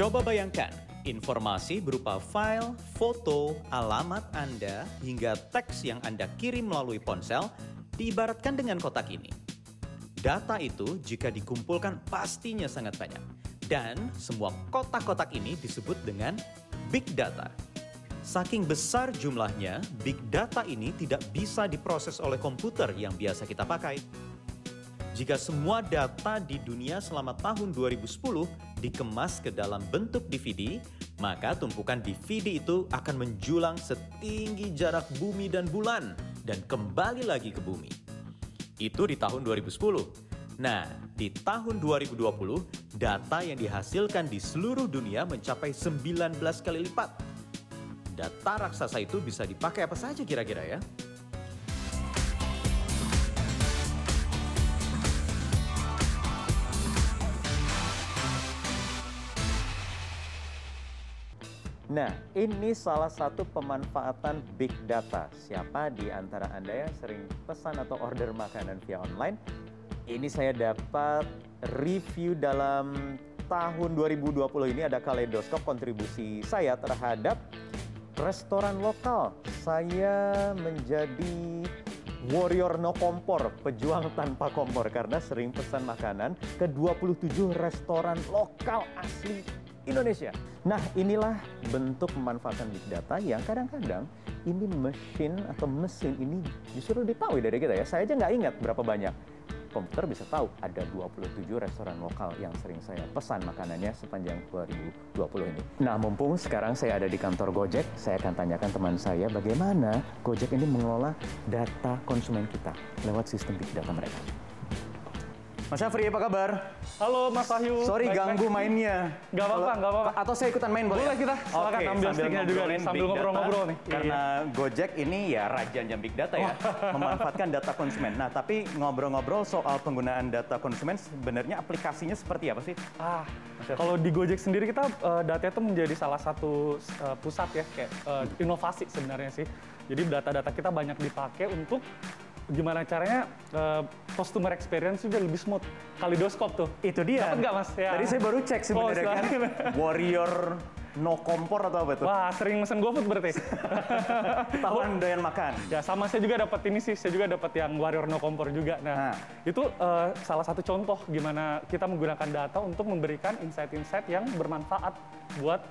Coba bayangkan, informasi berupa file, foto, alamat Anda, hingga teks yang Anda kirim melalui ponsel diibaratkan dengan kotak ini. Data itu jika dikumpulkan pastinya sangat banyak. Dan semua kotak-kotak ini disebut dengan big data. Saking besar jumlahnya, big data ini tidak bisa diproses oleh komputer yang biasa kita pakai. Jika semua data di dunia selama tahun 2010 dikemas ke dalam bentuk DVD, maka tumpukan DVD itu akan menjulang setinggi jarak bumi dan bulan dan kembali lagi ke bumi. Itu di tahun 2010. Nah, di tahun 2020, data yang dihasilkan di seluruh dunia mencapai 19 kali lipat. Data raksasa itu bisa dipakai apa saja kira-kira ya? Nah, ini salah satu pemanfaatan big data. Siapa di antara Anda yang sering pesan atau order makanan via online? Ini saya dapat review dalam tahun 2020 ini, ada Kaleidoskop kontribusi saya terhadap restoran lokal. Saya menjadi warrior no kompor, pejuang tanpa kompor, karena sering pesan makanan ke 27 restoran lokal asli Indonesia. Nah, inilah bentuk pemanfaatan big data yang kadang-kadang ini mesin ini justru ditahu dari kita ya. Saya aja nggak ingat berapa banyak. Komputer bisa tahu ada 27 restoran lokal yang sering saya pesan makanannya sepanjang 2020 ini. Nah, mumpung sekarang saya ada di kantor Gojek, saya akan tanyakan teman saya bagaimana Gojek ini mengelola data konsumen kita lewat sistem big data mereka. Mas Syafri, apa kabar? Halo Mas Wahyu. Sorry ganggu mainnya. Gak apa-apa. Atau saya ikutan main boleh? Boleh kita, silakan ambil sticknya juga nih, sambil ngobrol-ngobrol nih. Karena Gojek ini ya raja big data ya, memanfaatkan data konsumen. Nah, tapi ngobrol-ngobrol soal penggunaan data konsumen, sebenarnya aplikasinya seperti apa sih? Kalau di Gojek sendiri kita data itu menjadi salah satu pusat ya, kayak inovasi sebenarnya sih. Jadi data-data kita banyak dipakai untuk gimana caranya customer experience juga lebih smooth. Kaleidoskop tuh. Itu dia. Dapat nggak Mas? Ya. Tadi saya baru cek sebenarnya kan. Warrior no kompor atau apa tuh? Wah, sering mesen GoFood berarti. Tahuan doyan makan. Ya, sama saya juga dapat ini sih. Saya juga dapat yang Warrior no kompor juga. Nah, itu salah satu contoh gimana kita menggunakan data untuk memberikan insight-insight yang bermanfaat buat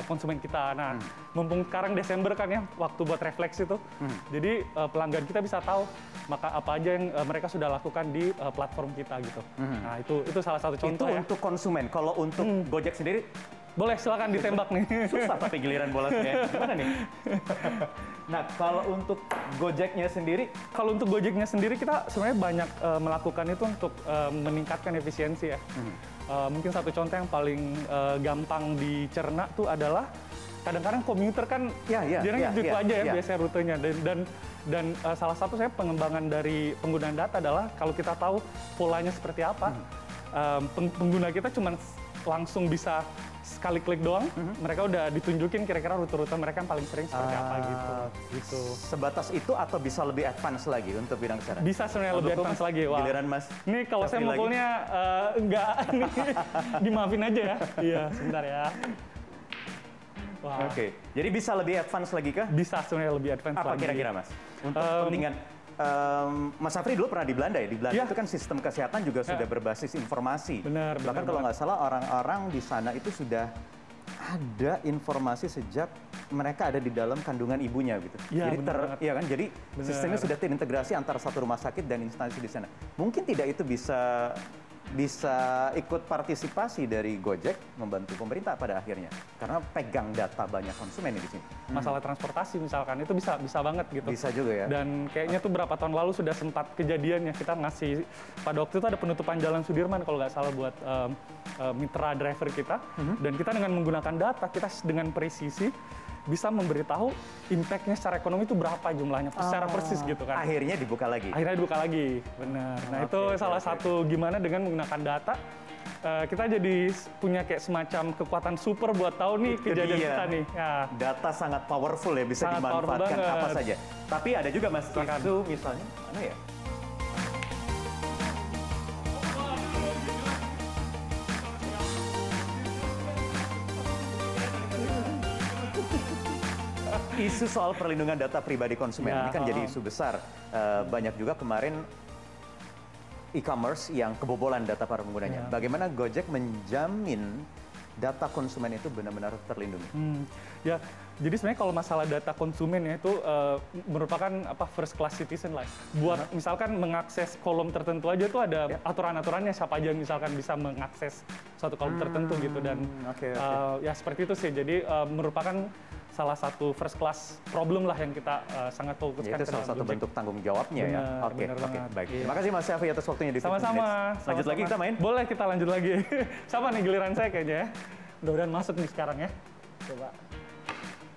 konsumen kita. Nah, mumpung sekarang Desember kan ya, waktu buat refleksi tuh. Jadi pelanggan kita bisa tahu maka apa aja yang mereka sudah lakukan di platform kita gitu. Nah, itu salah satu contoh ya. Itu untuk konsumen. Kalau untuk Gojek sendiri, boleh silakan ditembak nih. Susah tapi giliran bolasnya. Gimana nih? Nah, kalau untuk Gojeknya sendiri? Kalau untuk Gojeknya sendiri kita sebenarnya banyak melakukan itu untuk meningkatkan efisiensi ya. Mungkin satu contoh yang paling gampang dicerna tuh adalah kadang-kadang komuter kan gitu aja ya biasanya rutenya, dan salah satu saya pengembangan dari penggunaan data adalah kalau kita tahu polanya seperti apa, pengguna kita cuma langsung bisa sekali klik doang, mereka udah ditunjukin kira-kira rute-rute mereka yang paling sering seperti apa gitu. Sebatas itu atau bisa lebih advance lagi untuk bidang kesehatan? Bisa sebenarnya lebih advance lagi. Wah. Giliran Mas. Nih kalau saya mukulnya enggak, dimaafin aja ya. Iya, sebentar ya. Oke, jadi bisa lebih advance lagi kah? Bisa sebenarnya lebih advance lagi. Apa kira-kira Mas? Untuk kepentingan Mas Syafri dulu pernah di Belanda ya? Di Belanda itu kan sistem kesehatan juga sudah berbasis informasi. Benar. Bahkan kalau nggak salah orang-orang di sana itu sudah ada informasi sejak mereka ada di dalam kandungan ibunya gitu. Jadi sistemnya sudah terintegrasi antara satu rumah sakit dan instansi di sana. Mungkin tidak itu bisa ikut partisipasi dari Gojek membantu pemerintah pada akhirnya karena pegang data banyak konsumen di sini. Masalah transportasi misalkan itu bisa banget gitu. Bisa juga ya. Dan kayaknya tuh berapa tahun lalu sudah sempat kejadian ya, kita ngasih pada waktu itu ada penutupan Jalan Sudirman kalau nggak salah buat mitra driver kita, dan kita dengan menggunakan data kita dengan presisi bisa memberitahu impact-nya secara ekonomi itu berapa jumlahnya secara persis gitu kan. Akhirnya dibuka lagi. Benar. Nah, itu salah satu gimana dengan menggunakan data kita jadi punya kayak semacam kekuatan super buat tahu nih kejadian kita nih. Ya. Data sangat powerful ya, bisa dimanfaatkan apa saja. Tapi ada juga Mas isu misalnya mana ya? Isu soal perlindungan data pribadi konsumen ini kan jadi isu besar. Banyak juga kemarin e-commerce yang kebobolan data para penggunanya. Bagaimana Gojek menjamin data konsumen itu benar-benar terlindungi? Ya, jadi sebenarnya kalau masalah data konsumen ya itu merupakan first class citizen lah. Buat misalkan mengakses kolom tertentu aja tuh ada aturan-aturannya, siapa aja misalkan bisa mengakses suatu kolom tertentu gitu, dan ya seperti itu sih. Jadi merupakan salah satu first class problem lah yang kita sangat fokuskan. Itu salah satu bentuk tanggung jawabnya ya. Oke, baik. Terima kasih Mas Syafri atas waktunya di Sama-sama. Lanjut lagi kita main? Boleh, kita lanjut lagi. Sama nih giliran saya kayaknya ya. Mudah-mudahan masuk nih sekarang ya. Coba.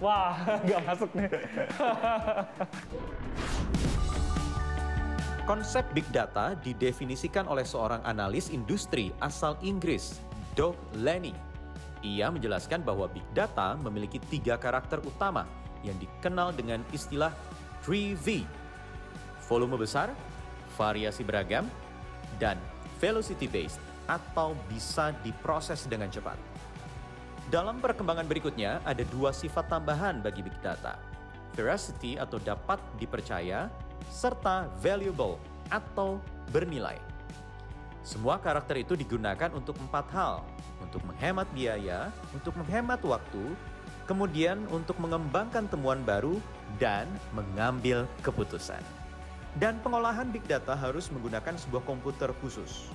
Wah, nggak masuk nih. Konsep Big Data didefinisikan oleh seorang analis industri asal Inggris, Doug Lennie. Ia menjelaskan bahwa Big Data memiliki 3 karakter utama yang dikenal dengan istilah 3V. Volume besar, variasi beragam, dan velocity-based atau bisa diproses dengan cepat. Dalam perkembangan berikutnya, ada 2 sifat tambahan bagi Big Data. Veracity atau dapat dipercaya, serta valuable atau bernilai. Semua karakter itu digunakan untuk 4 hal. Untuk menghemat biaya, untuk menghemat waktu, kemudian untuk mengembangkan temuan baru, dan mengambil keputusan. Dan pengolahan Big Data harus menggunakan sebuah komputer khusus.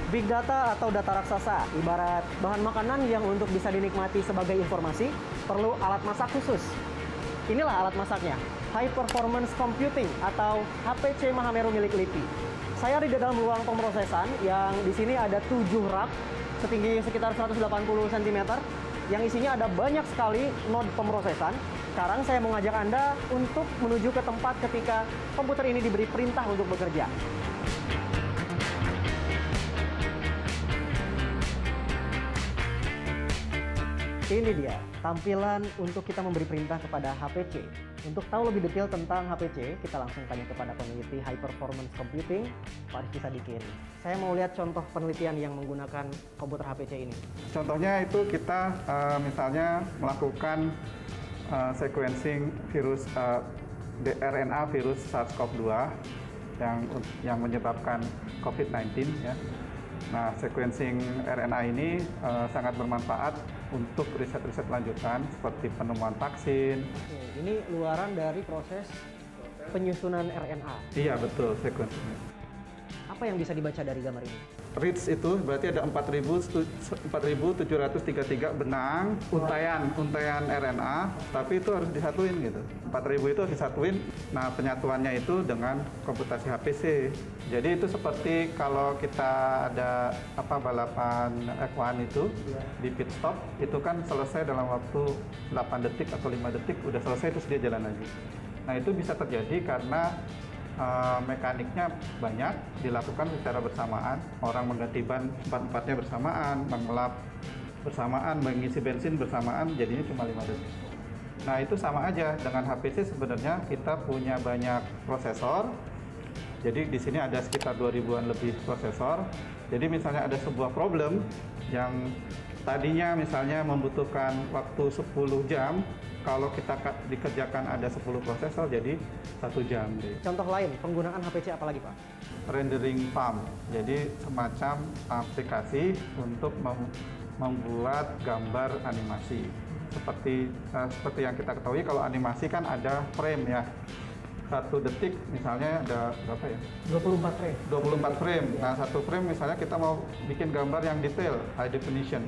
Big Data atau data raksasa, ibarat bahan makanan yang untuk bisa dinikmati sebagai informasi, perlu alat masak khusus. Inilah alat masaknya, High Performance Computing atau HPC Mahameru milik LIPI. Saya di dalam ruang pemrosesan yang di sini ada 7 rak setinggi sekitar 180 cm yang isinya ada banyak sekali node pemrosesan. Sekarang saya mengajak Anda untuk menuju ke tempat ketika komputer ini diberi perintah untuk bekerja. Ini dia, tampilan untuk kita memberi perintah kepada HPC. Untuk tahu lebih detail tentang HPC, kita langsung tanya kepada peneliti High Performance Computing, Pak Rizky Sadikin. Saya mau lihat contoh penelitian yang menggunakan komputer HPC ini. Contohnya itu kita misalnya melakukan sequencing virus RNA virus SARS-CoV-2 yang menyebabkan COVID-19 ya. Nah, sequencing RNA ini sangat bermanfaat untuk riset-riset lanjutan seperti penemuan vaksin. Oke, ini luaran dari proses penyusunan RNA. Iya, betul, sequencing. Apa yang bisa dibaca dari gambar ini? Reads itu berarti ada 4.733 benang untayan RNA, tapi itu harus disatuin gitu. 4.000 itu harus disatuin. Nah, penyatuannya itu dengan komputasi HPC. Jadi itu seperti kalau kita ada balapan F1 itu di pit stop, itu kan selesai dalam waktu 8 detik atau 5 detik udah selesai terus dia jalan lagi. Nah, itu bisa terjadi karena mekaniknya banyak dilakukan secara bersamaan, orang mengganti ban 4-4-nya bersamaan, mengelap bersamaan, mengisi bensin bersamaan, jadinya cuma 5 detik. Nah, itu sama aja dengan HPC. Sebenarnya kita punya banyak prosesor, jadi di sini ada sekitar 2000-an lebih prosesor. Jadi misalnya ada sebuah problem yang tadinya misalnya membutuhkan waktu 10 jam, kalau kita dikerjakan ada 10 prosesor jadi 1 jam. Contoh lain, penggunaan HPC apa lagi, Pak? Rendering farm, jadi semacam aplikasi untuk membuat gambar animasi. Seperti yang kita ketahui, kalau animasi kan ada frame ya. 1 detik misalnya ada berapa ya? 24 frame. 24 frame. Nah, 1 frame misalnya kita mau bikin gambar yang detail, high definition.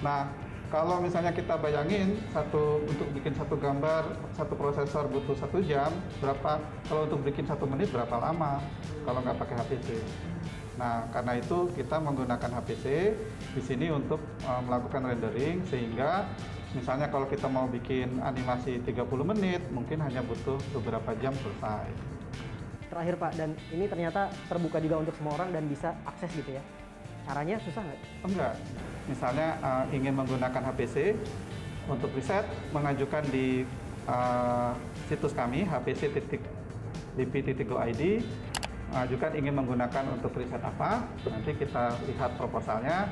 Nah, kalau misalnya kita bayangin untuk bikin 1 gambar, 1 prosesor butuh 1 jam, berapa? Kalau untuk bikin 1 menit berapa lama? Kalau nggak pakai HPC. Nah, karena itu kita menggunakan HPC di sini untuk melakukan rendering, sehingga misalnya kalau kita mau bikin animasi 30 menit, mungkin hanya butuh beberapa jam selesai. Terakhir, Pak, dan ini ternyata terbuka juga untuk semua orang dan bisa akses gitu ya. Caranya susah nggak? Enggak. Misalnya ingin menggunakan HPC untuk riset, mengajukan di situs kami hpc.lipi.go.id, mengajukan ingin menggunakan untuk riset apa, nanti kita lihat proposalnya.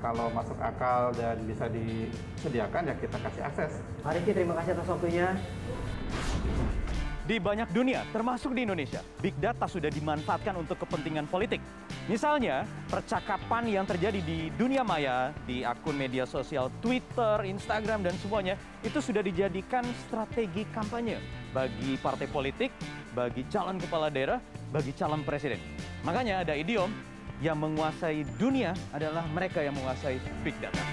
kalau masuk akal dan bisa disediakan ya kita kasih akses. Pak Riki, terima kasih atas waktunya. Di banyak dunia, termasuk di Indonesia, big data sudah dimanfaatkan untuk kepentingan politik. Misalnya, percakapan yang terjadi di dunia maya, di akun media sosial Twitter, Instagram, dan semuanya, itu sudah dijadikan strategi kampanye bagi partai politik, bagi calon kepala daerah, bagi calon presiden. Makanya ada idiom, yang menguasai dunia adalah mereka yang menguasai big data.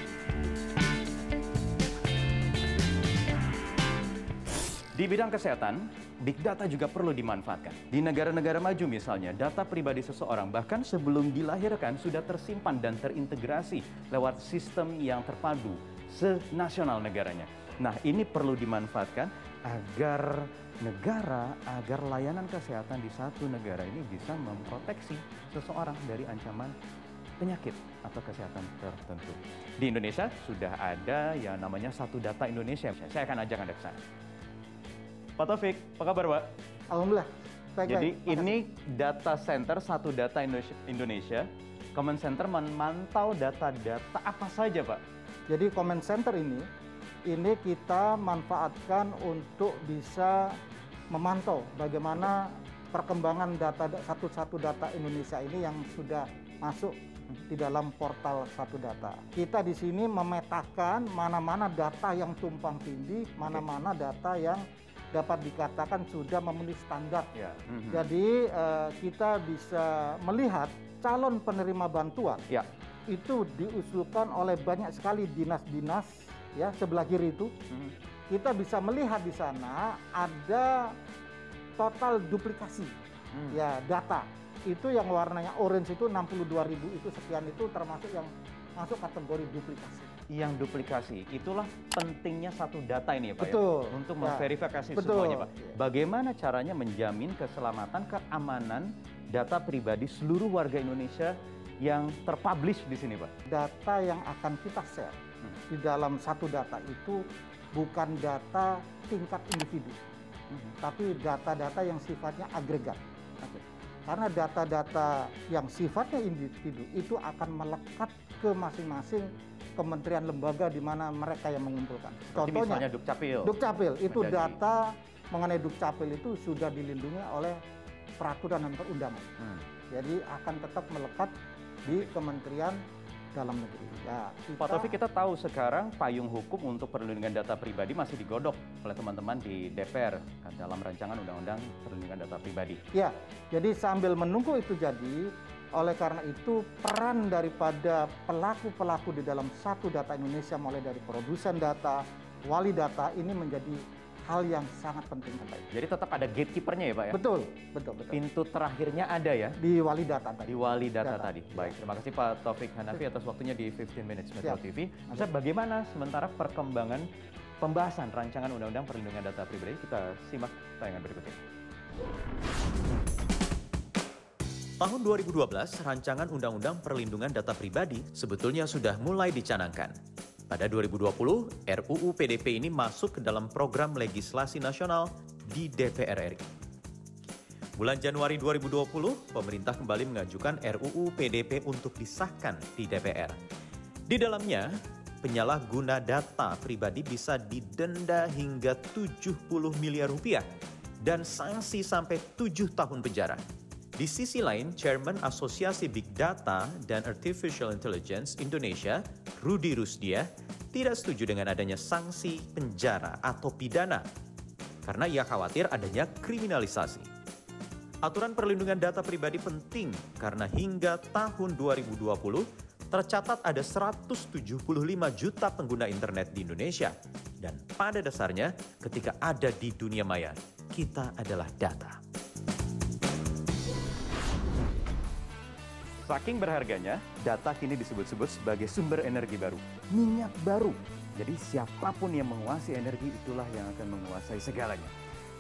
Di bidang kesehatan, big data juga perlu dimanfaatkan. Di negara-negara maju misalnya, data pribadi seseorang bahkan sebelum dilahirkan sudah tersimpan dan terintegrasi lewat sistem yang terpadu senasional negaranya. Nah, ini perlu dimanfaatkan agar agar layanan kesehatan di satu negara ini bisa memproteksi seseorang dari ancaman penyakit atau kesehatan tertentu. Di Indonesia sudah ada yang namanya Satu Data Indonesia. Saya akan ajak Anda ke sana. Pak Taufik, apa kabar Pak? Alhamdulillah. Jadi ini data center Satu Data Indonesia. Command Center memantau data-data apa saja Pak? Jadi Command Center ini kita manfaatkan untuk bisa memantau bagaimana perkembangan Satu Data Indonesia ini yang sudah masuk di dalam portal Satu Data. Kita di sini memetakan mana-mana data yang tumpang tindih, mana-mana data yang dapat dikatakan sudah memenuhi standar. Ya. Jadi kita bisa melihat calon penerima bantuan Ya. itu diusulkan oleh banyak sekali dinas-dinas ya sebelah kiri itu. Kita bisa melihat di sana ada total duplikasi ya data. Itu yang warnanya orange itu 62.000 itu sekian, itu termasuk yang masuk kategori duplikasi. Yang duplikasi, itulah pentingnya Satu Data ini ya Pak. Betul. Ya? Untuk Ya. memverifikasi Betul. semuanya Pak. Bagaimana caranya menjamin keselamatan, keamanan data pribadi seluruh warga Indonesia yang terpublish di sini Pak? Data yang akan kita share di dalam Satu Data itu bukan data tingkat individu, tapi data-data yang sifatnya agregat. Karena data-data yang sifatnya individu itu akan melekat ke masing-masing kementerian lembaga di mana mereka yang mengumpulkan. Contohnya misalnya Dukcapil. Dukcapil itu Menjadi. data mengenai Dukcapil itu sudah dilindungi oleh peraturan dan perundangan. Jadi akan tetap melekat di Kementerian Dalam Negeri. Ya, Pak Taufik, kita tahu sekarang payung hukum untuk perlindungan data pribadi masih digodok oleh teman-teman di DPR dalam rancangan Undang-Undang Perlindungan Data Pribadi. Ya, jadi sambil menunggu itu jadi, oleh karena itu peran daripada pelaku-pelaku di dalam Satu Data Indonesia mulai dari produsen data, wali data ini menjadi hal yang sangat penting. Jadi tetap ada gatekeepernya ya Pak ya? Betul, betul. Pintu terakhirnya ada ya? Di wali data tadi. Di wali data tadi. Baik, terima kasih Pak Taufik Hanafi atas waktunya di 15 Minutes Metro TV. Bisa bagaimana sementara perkembangan pembahasan rancangan Undang-Undang Perlindungan Data Pribadi? Kita simak tayangan berikut ini. Tahun 2012, rancangan Undang-Undang Perlindungan Data Pribadi sebetulnya sudah mulai dicanangkan. Pada 2020, RUU PDP ini masuk ke dalam program legislasi nasional di DPR RI. Bulan Januari 2020, pemerintah kembali mengajukan RUU PDP untuk disahkan di DPR. Di dalamnya, penyalahguna data pribadi bisa didenda hingga 70 miliar rupiah dan sanksi sampai 7 tahun penjara. Di sisi lain, Chairman Asosiasi Big Data dan Artificial Intelligence Indonesia, Rudy Rusdia, tidak setuju dengan adanya sanksi penjara atau pidana karena ia khawatir adanya kriminalisasi. Aturan perlindungan data pribadi penting karena hingga tahun 2020 tercatat ada 175 juta pengguna internet di Indonesia dan pada dasarnya ketika ada di dunia maya, kita adalah data. Saking berharganya, data kini disebut-sebut sebagai sumber energi baru, minyak baru. Jadi siapapun yang menguasai energi itulah yang akan menguasai segalanya.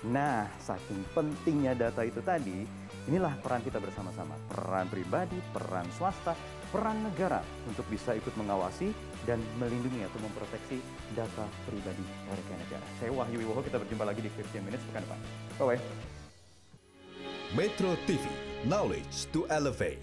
Nah, saking pentingnya data itu tadi, inilah peran kita bersama-sama. Peran pribadi, peran swasta, peran negara untuk bisa ikut mengawasi dan melindungi atau memproteksi data pribadi warga negara. Saya Wahyu Wiwoho, kita berjumpa lagi di 15 Minutes pekan depan. Bye-bye. Metro TV, knowledge to elevate.